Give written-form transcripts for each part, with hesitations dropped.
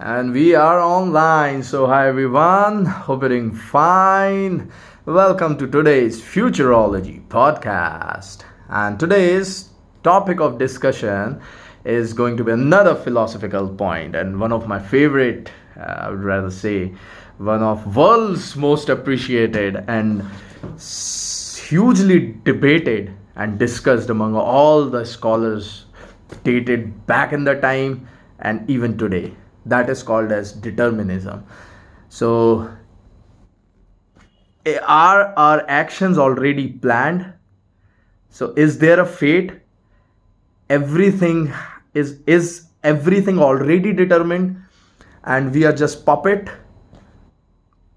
And we are online. So, hi everyone. Hope you're doing fine. Welcome to today's Futurology podcast. And today's topic of discussion is going to be another philosophical point and one of my favorite, I would rather say, one of world's most appreciated and hugely debated and discussed among all the scholars dated back in the time and even today. That is called as determinism. So are our actions already planned? So is there a fate? Everything is everything already determined and we are just puppet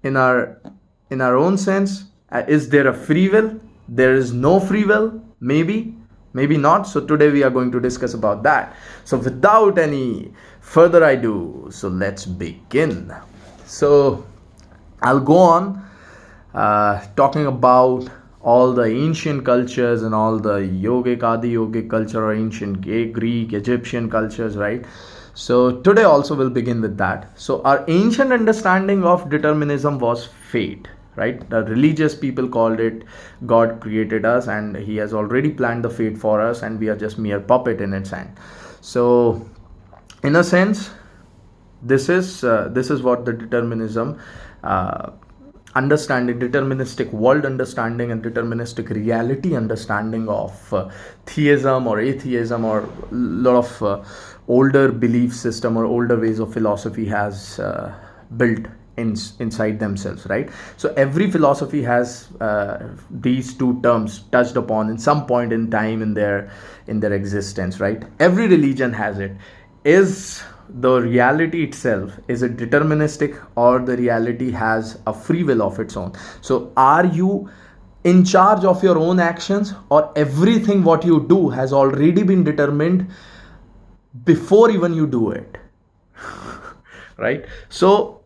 in our own sense? Is there a free will? There is no free will, maybe not. So today we are going to discuss about that. So without any further ado, so let's begin. So I'll go on talking about all the ancient cultures and all the yogic, adi yogic culture, or ancient Greek, Egyptian cultures, right? So today also will begin with that. So our ancient understanding of determinism was fate, right? The religious people called it God created us and he has already planned the fate for us and we are just mere puppet in its hand. So in a sense, this is what the determinism understanding, deterministic world understanding and deterministic reality understanding of theism or atheism or a lot of older belief system or older ways of philosophy has built inside themselves, right? So every philosophy has these two terms touched upon in some point in time in their existence, right? Every religion has it. Is the reality itself, is it deterministic or the reality has a free will of its own? So are you in charge of your own actions, or everything what you do has already been determined before even you do it? Right? So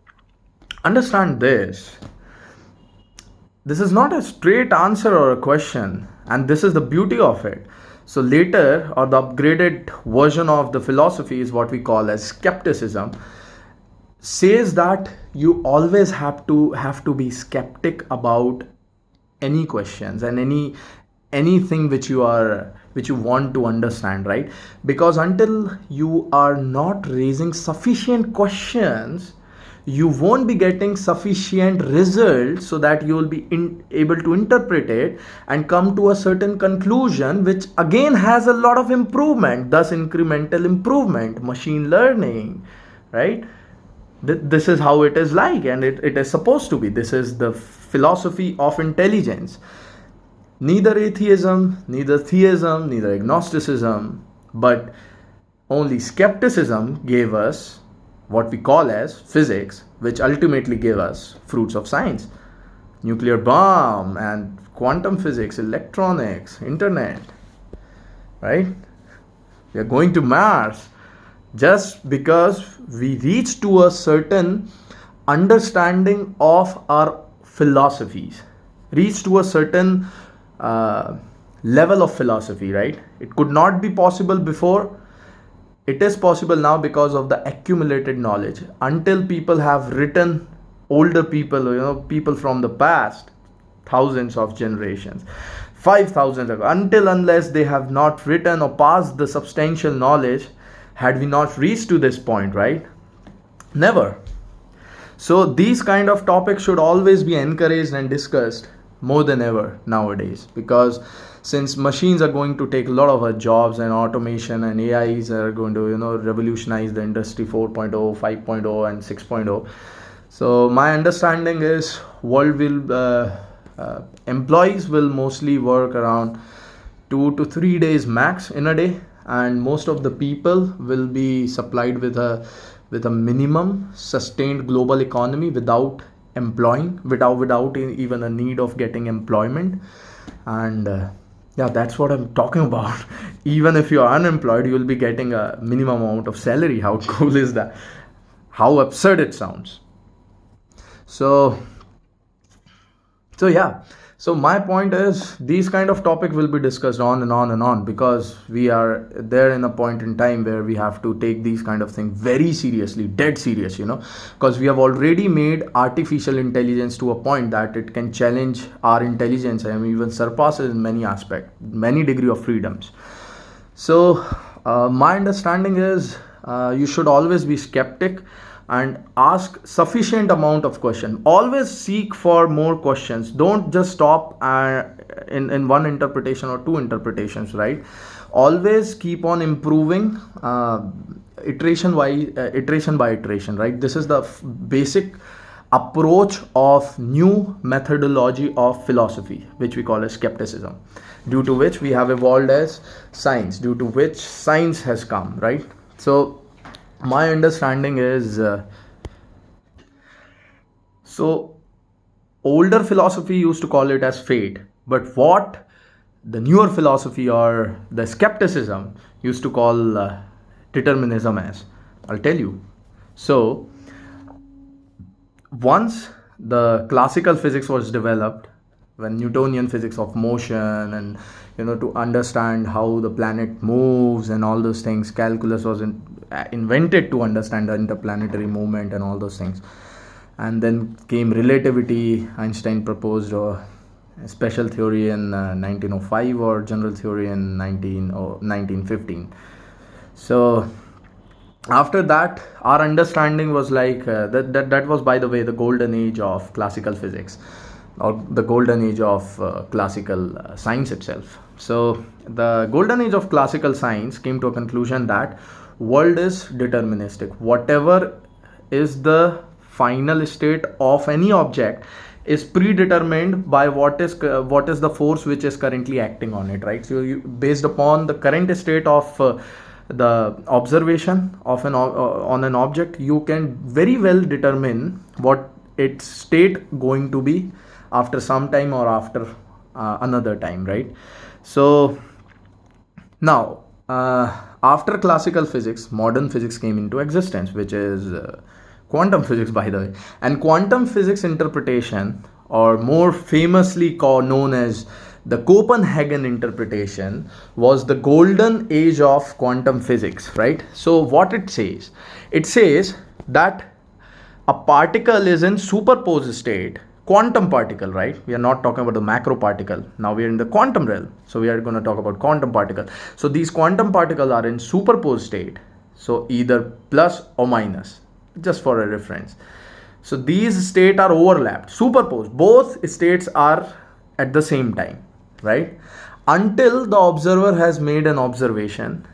understand this. This is not a straight answer or a question, and this is the beauty of it. So later, or the upgraded version of the philosophy is what we call as skepticism, says that you always have to be skeptic about any questions and anything which you want to understand, right? Because until you are not raising sufficient questions, you won't be getting sufficient results so that you will be able to interpret it and come to a certain conclusion, which again has a lot of improvement, thus incremental improvement, machine learning, right? This is how it is like, and it is supposed to be. This is the philosophy of intelligence. Neither atheism, neither theism, neither agnosticism, but only skepticism gave us what we call as physics, which ultimately gave us fruits of science: nuclear bomb and quantum physics, electronics, internet, right? We are going to Mars just because we reach to a certain understanding of our philosophies, reach to a certain level of philosophy, right? It could not be possible before. It is possible now because of the accumulated knowledge. Until people have written, older people, people from the past, thousands of generations, 5,000 ago, unless they have not written or passed the substantial knowledge, had we not reached to this point, right? Never. So these kind of topics should always be encouraged and discussed more than ever nowadays, because since machines are going to take a lot of our jobs, and automation and AIs are going to revolutionize the industry 4.0, 5.0 and 6.0. So my understanding is world will employees will mostly work around 2 to 3 days max in a day, and most of the people will be supplied with a minimum sustained global economy without employing, without even a need of getting employment. And yeah, that's what I'm talking about. Even if you are unemployed, you will be getting a minimum amount of salary. How cool is that? How absurd it sounds. So yeah, So my point is, these kind of topic will be discussed on and on and on, because we are there in a point in time where we have to take these kind of things very seriously, dead serious, because we have already made artificial intelligence to a point that it can challenge our intelligence and even surpass it in many aspects, many degree of freedoms. So my understanding is, you should always be skeptic and ask sufficient amount of question. Always seek for more questions. Don't just stop in one interpretation or two interpretations, right? Always keep on improving, iteration by iteration, right? This is the basic approach of new methodology of philosophy, which we call as skepticism, due to which we have evolved as science, due to which science has come, right? So my understanding is, so older philosophy used to call it as fate, but what the newer philosophy or the skepticism used to call determinism as, I'll tell you. So once the classical physics was developed, when Newtonian physics of motion, and to understand how the planet moves and all those things, calculus was invented to understand the interplanetary movement and all those things. And then came relativity. Einstein proposed a special theory in 1905, or general theory in 1915. So after that, our understanding was like, that was, by the way, the golden age of classical physics, or the golden age of classical science itself. So the golden age of classical science came to a conclusion that world is deterministic. Whatever is the final state of any object is predetermined by what is the force which is currently acting on it, right? So based upon the current state of the observation of on an object, you can very well determine what its state going to be after some time, or after another time, right? So now, after classical physics, modern physics came into existence, which is quantum physics, by the way. And quantum physics interpretation, or more famously known as the Copenhagen interpretation, was the golden age of quantum physics, right? So what it says that a particle is in superposed state, quantum particle, right? We are not talking about the macro particle. Now we are in the quantum realm. So we are going to talk about quantum particle. So these quantum particles are in superposed state. So either plus or minus, just for a reference. So these states are overlapped, superposed. Both states are at the same time, right? Until the observer has made an observation,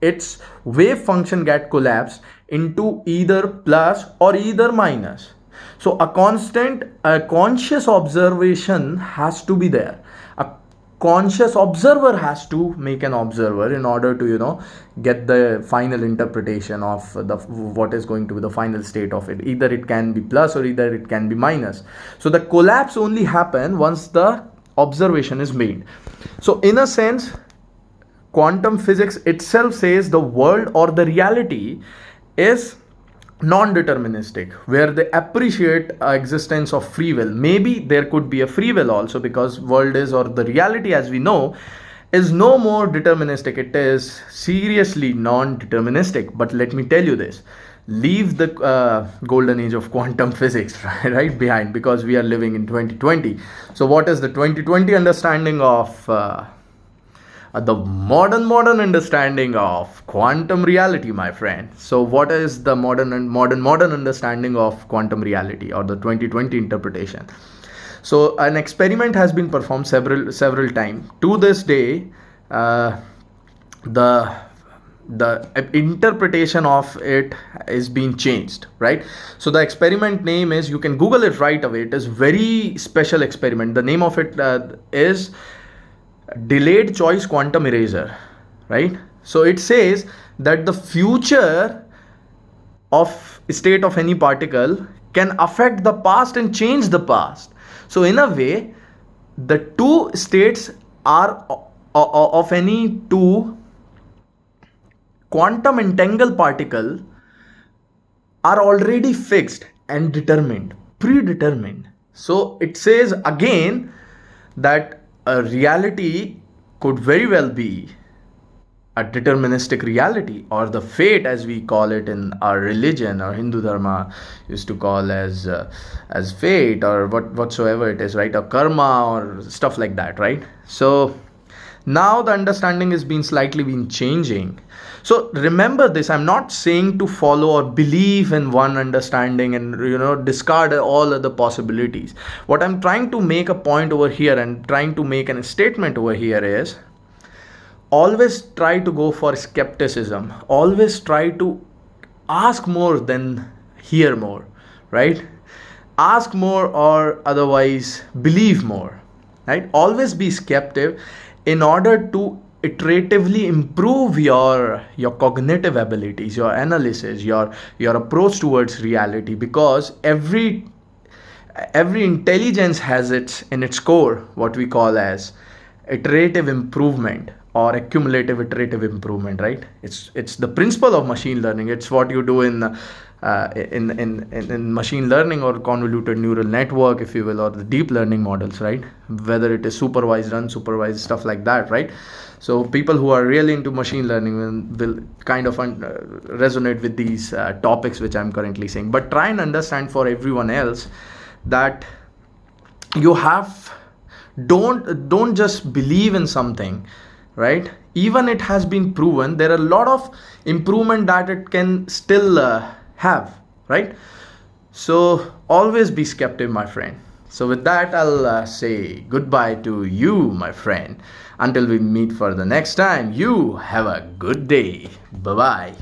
its wave function get collapsed into either plus or either minus. So a conscious observation has to be there. A conscious observer has to make an observer in order to get the final interpretation of what is going to be the final state of it. Either it can be plus or either it can be minus. So the collapse only happen once the observation is made. So in a sense, quantum physics itself says the world or the reality is non-deterministic, where they appreciate existence of free will. Maybe there could be a free will also, because world is, or the reality as we know, is no more deterministic. It is seriously non-deterministic. But let me tell you this, leave the golden age of quantum physics right behind, because we are living in 2020. So what is the 2020 understanding of the modern understanding of quantum reality, my friend? So what is the modern understanding of quantum reality, or the 2020 interpretation? So an experiment has been performed several times. To this day, the interpretation of it is being changed, right? So the experiment name is, you can Google it right away. It is very special experiment. The name of it is delayed choice quantum erasure, right? So it says that the future of state of any particle can affect the past and change the past. So in a way, the two states are of any two quantum entangled particle are already fixed and predetermined. So it says again that a reality could very well be a deterministic reality, or the fate as we call it in our religion, or Hindu dharma used to call as fate, or whatsoever it is, right, or karma or stuff like that, right? So now the understanding has been slightly been changing. So remember this, I'm not saying to follow or believe in one understanding and discard all other possibilities. What I'm trying to make a point over here and trying to make a statement over here is, always try to go for skepticism, always try to ask more than hear more, right? Ask more or otherwise believe more, right? Always be skeptic in order to iteratively improve your cognitive abilities, your analysis, your approach towards reality, because every intelligence has its in its core what we call as iterative improvement or accumulative iterative improvement, right? It's the principle of machine learning. It's what you do in machine learning or convoluted neural network, if you will, or the deep learning models, right? Whether it is supervised, unsupervised, stuff like that, right? So people who are really into machine learning will kind of resonate with these topics which I'm currently saying. But try and understand for everyone else that you have don't just believe in something, right? Even it has been proven, there are a lot of improvement that it can still have, right? So always be skeptic, my friend. So with that, I'll say goodbye to you, my friend. Until we meet for the next time, you have a good day. Bye bye.